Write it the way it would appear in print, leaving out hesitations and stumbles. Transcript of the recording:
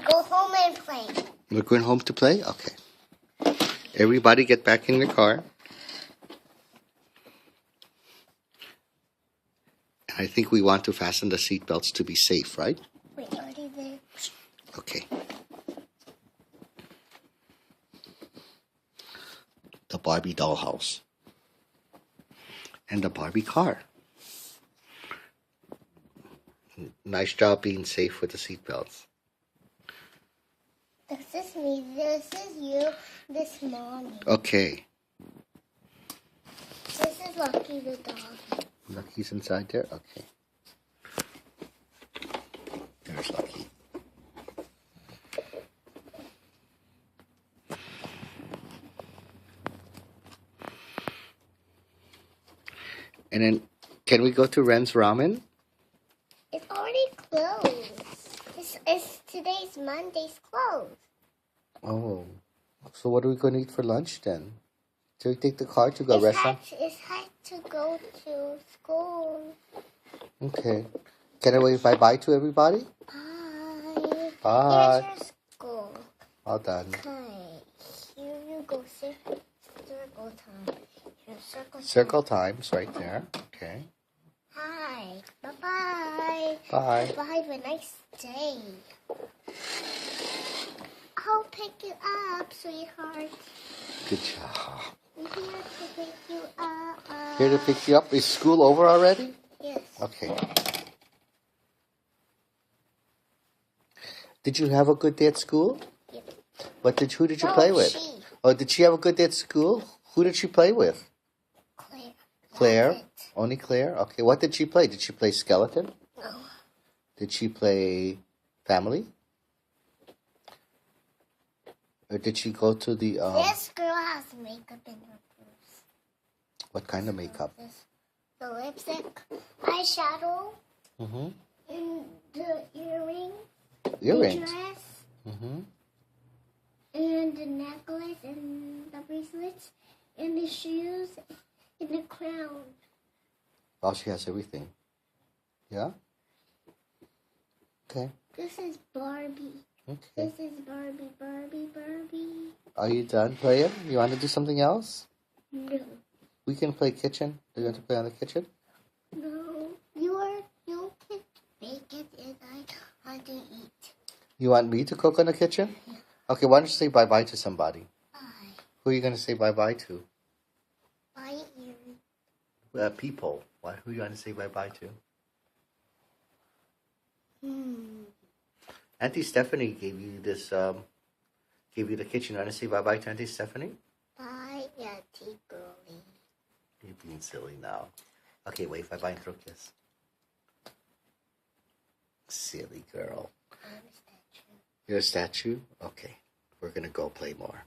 go home and play. We're going home to play? Okay. Everybody get back in the car. I think we want to fasten the seatbelts to be safe, right? Wait, already there. Okay. The Barbie dollhouse. And the Barbie car. Nice job being safe with the seatbelts. This is me. This is you. This is Mommy. Okay. This is Lucky the dog. Lucky's inside there? Okay. There's Lucky. And then, can we go to Ren's Ramen? It's already closed. It's today's Monday's closed. Oh. So what are we going to eat for lunch then? Should we take the car to go restaurant? It's had to go to school. Okay. Can I wave bye-bye to everybody? Bye. Bye. Here's your school. All done. Okay. Here you go. Circle time. Here's circle time. Circle time's right there. Okay. Hi. Bye-bye. Bye. Bye. Have a nice day. I'll pick you up, sweetheart. Good job. I'm here to pick you up. Here to pick you up. Is school over already? Yes. Okay. Did you have a good day at school? Yep. Who did you play with? She. Oh, did she have a good day at school? Who did she play with? Claire. Claire? That's it. Only Claire? Okay. What did she play? Did she play skeleton? No. Did she play family? Or did she go to the This girl has makeup in her purse. what kind of makeup? The lipstick, eyeshadow, Mm-hmm. and the earrings, Earrings. the dress, Mm-hmm. and the necklace, and the bracelets, and the shoes, and the crown. Oh, she has everything. Yeah? Okay. This is Barbie. Okay. This is Barbie, Barbie, Barbie. Are you done playing? You want to do something else? No. We can play kitchen. Do you want to play on the kitchen? No. You can make it and I want to eat. You want me to cook on the kitchen? Yeah. Okay, why don't you say bye-bye to somebody? Bye. Who are you going to say bye-bye to? Bye, Erin. People. Who are you going to say bye-bye to? Auntie Stephanie gave you this, gave you the kitchen. You want to say bye-bye to Auntie Stephanie? Bye, Auntie Girlie. You're being silly now. Okay, wave bye-bye and throw a kiss. Silly girl. I'm a statue. You're a statue? Okay. We're going to go play more.